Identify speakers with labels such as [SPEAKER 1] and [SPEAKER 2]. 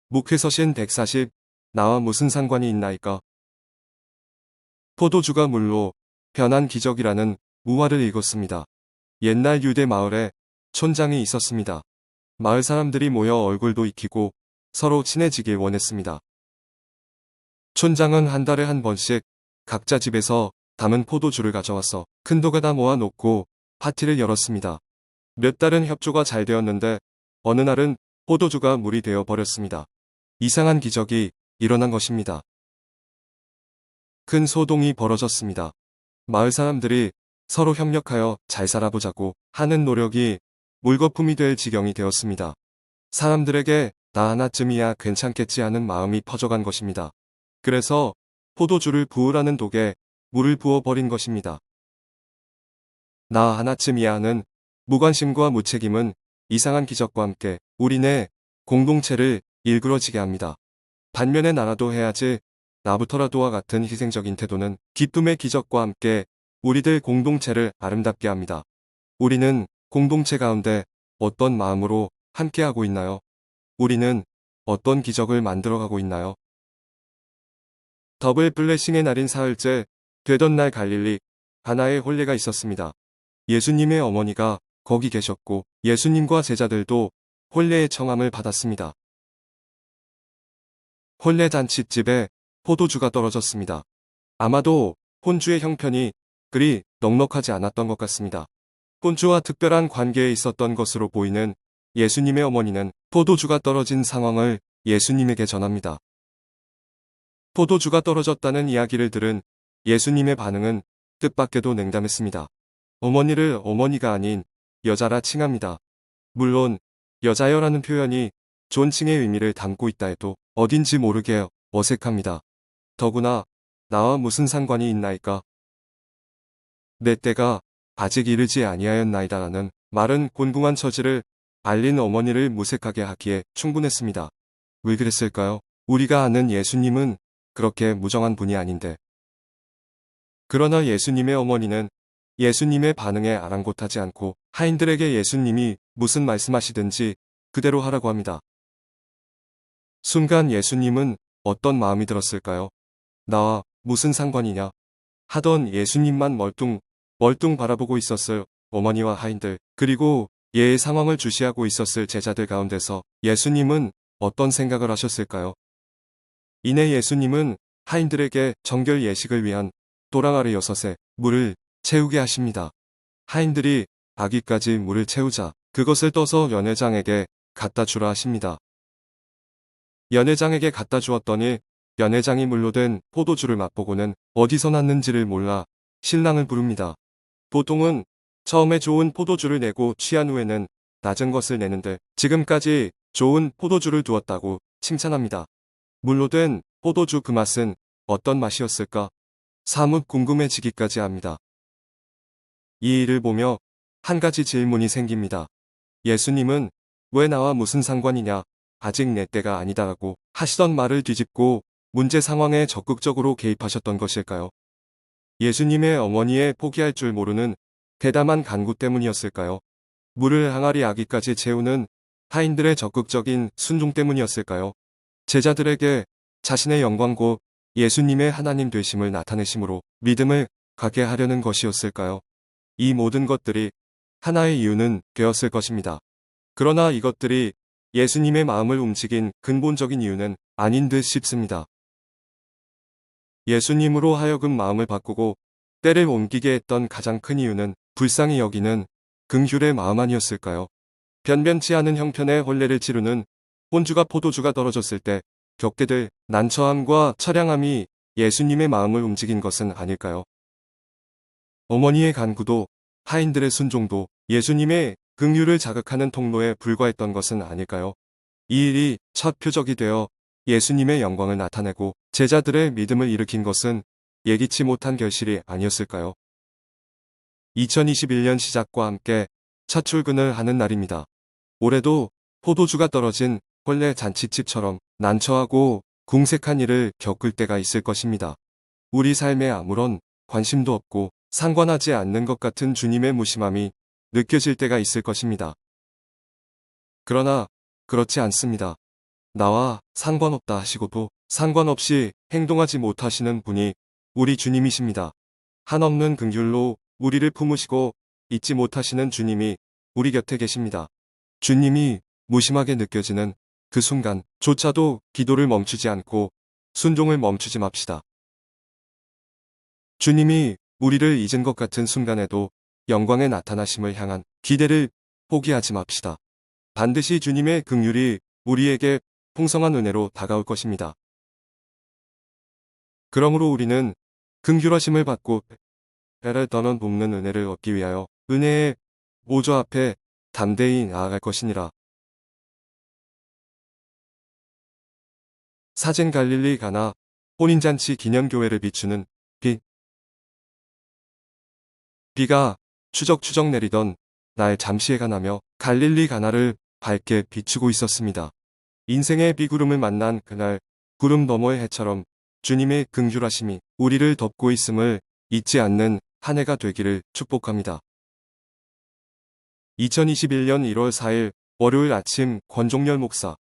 [SPEAKER 1] 목회서신 140 나와 무슨 상관이 있나이까. 포도주가 물로 변한 기적이라는 우화를 읽었습니다. 옛날 유대 마을에 촌장이 있었습니다. 마을 사람들이 모여 얼굴도 익히고 서로 친해지길 원했습니다. 촌장은 한 달에 한 번씩 각자 집에서 담은 포도주를 가져와서 큰 도가다 모아놓고 파티를 열었습니다. 몇 달은 협조가 잘 되었는데 어느 날은 포도주가 물이 되어 버렸습니다. 이상한 기적이 일어난 것입니다. 큰 소동이 벌어졌습니다. 마을 사람들이 서로 협력하여 잘 살아보자고 하는 노력이 물거품이 될 지경이 되었습니다. 사람들에게 나 하나쯤이야 괜찮겠지 하는 마음이 퍼져간 것입니다. 그래서 포도주를 부으라는 독에 물을 부어버린 것입니다. 나 하나쯤이야 하는 무관심과 무책임은 이상한 기적과 함께 우리 내 공동체를 일그러지게 합니다. 반면에 나라도 해야지 나부터라도와 같은 희생적인 태도는 기쁨의 기적과 함께 우리들 공동체를 아름답게 합니다. 우리는 공동체 가운데 어떤 마음으로 함께하고 있나요? 우리는 어떤 기적을 만들어가고 있나요? 더블 블레싱의 날인 사흘째 되던 날 갈릴리 가나에 혼례가 있었습니다. 예수님의 어머니가 거기 계셨고 예수님과 제자들도 혼례의 청함을 받았습니다. 혼례 잔칫집에 포도주가 떨어졌습니다. 아마도 혼주의 형편이 그리 넉넉하지 않았던 것 같습니다. 혼주와 특별한 관계에 있었던 것으로 보이는 예수님의 어머니는 포도주가 떨어진 상황을 예수님에게 전합니다. 포도주가 떨어졌다는 이야기를 들은 예수님의 반응은 뜻밖에도 냉담했습니다. 어머니를 어머니가 아닌 여자라 칭합니다. 물론 여자여라는 표현이 존칭의 의미를 담고 있다 해도 어딘지 모르게 어색합니다. 더구나 나와 무슨 상관이 있나이까. 내 때가 아직 이르지 아니하였나이다라는 말은 곤궁한 처지를 알린 어머니를 무색하게 하기에 충분했습니다. 왜 그랬을까요? 우리가 아는 예수님은 그렇게 무정한 분이 아닌데. 그러나 예수님의 어머니는 예수님의 반응에 아랑곳하지 않고 하인들에게 예수님이 무슨 말씀하시든지 그대로 하라고 합니다. 순간 예수님은 어떤 마음이 들었을까요? 나와 무슨 상관이냐 하던 예수님만 멀뚱 바라보고 있었을 어머니와 하인들, 그리고 예의 상황을 주시하고 있었을 제자들 가운데서 예수님은 어떤 생각을 하셨을까요? 이내 예수님은 하인들에게 정결 예식을 위한 도랑아리 6에 물을 채우게 하십니다. 하인들이 아기까지 물을 채우자 그것을 떠서 연회장에게 갖다 주라 하십니다. 연회장에게 갖다 주었더니 연회장이 물로 된 포도주를 맛보고는 어디서 났는지를 몰라 신랑을 부릅니다. 보통은 처음에 좋은 포도주를 내고 취한 후에는 낮은 것을 내는데 지금까지 좋은 포도주를 두었다고 칭찬합니다. 물로 된 포도주 그 맛은 어떤 맛이었을까? 사뭇 궁금해지기까지 합니다. 이 일을 보며 한 가지 질문이 생깁니다. 예수님은 왜 나와 무슨 상관이냐, 아직 내 때가 아니다라고 하시던 말을 뒤집고 문제 상황에 적극적으로 개입하셨던 것일까요? 예수님의 어머니의 포기할 줄 모르는 대담한 간구 때문이었을까요? 물을 항아리 아기까지 채우는 하인들의 적극적인 순종 때문이었을까요? 제자들에게 자신의 영광 곧 예수님의 하나님 되심을 나타내심으로 믿음을 갖게 하려는 것이었을까요? 이 모든 것들이 하나의 이유는 되었을 것입니다. 그러나 이것들이 예수님의 마음을 움직인 근본적인 이유는 아닌 듯 싶습니다. 예수님으로 하여금 마음을 바꾸고 때를 옮기게 했던 가장 큰 이유는 불쌍히 여기는 긍휼의 마음 아니었을까요? 변변치 않은 형편의 혼례를 치르는 혼주가 포도주가 떨어졌을 때 겪게 될 난처함과 처량함이 예수님의 마음을 움직인 것은 아닐까요? 어머니의 간구도 하인들의 순종도 예수님의 긍휼을 자극하는 통로에 불과했던 것은 아닐까요? 이 일이 첫 표적이 되어 예수님의 영광을 나타내고 제자들의 믿음을 일으킨 것은 예기치 못한 결실이 아니었을까요? 2021년 시작과 함께 첫 출근을 하는 날입니다. 올해도 포도주가 떨어진 혼례 잔치집처럼 난처하고 궁색한 일을 겪을 때가 있을 것입니다. 우리 삶에 아무런 관심도 없고 상관하지 않는 것 같은 주님의 무심함이 느껴질 때가 있을 것입니다. 그러나 그렇지 않습니다. 나와 상관없다 하시고도 상관없이 행동하지 못하시는 분이 우리 주님이십니다. 한없는 긍휼로 우리를 품으시고 잊지 못하시는 주님이 우리 곁에 계십니다. 주님이 무심하게 느껴지는 그 순간조차도 기도를 멈추지 않고 순종을 멈추지 맙시다. 주님이 우리를 잊은 것 같은 순간에도 영광의 나타나심을 향한 기대를 포기하지 맙시다. 반드시 주님의 긍휼이 우리에게 풍성한 은혜로 다가올 것입니다. 그러므로 우리는 긍휼하심을 받고 배를 떠넘는 은혜를 얻기 위하여 은혜의 보좌 앞에 담대히 나아갈 것이니라. 사진 갈릴리 가나 혼인잔치 기념교회를 비추는 빛. 비가 추적추적 내리던 날 잠시에 가나며 갈릴리 가나를 밝게 비추고 있었습니다. 인생의 비구름을 만난 그날 구름 너머의 해처럼 주님의 긍휼하심이 우리를 덮고 있음을 잊지 않는 한 해가 되기를 축복합니다. 2021년 1월 4일 월요일 아침 권종열 목사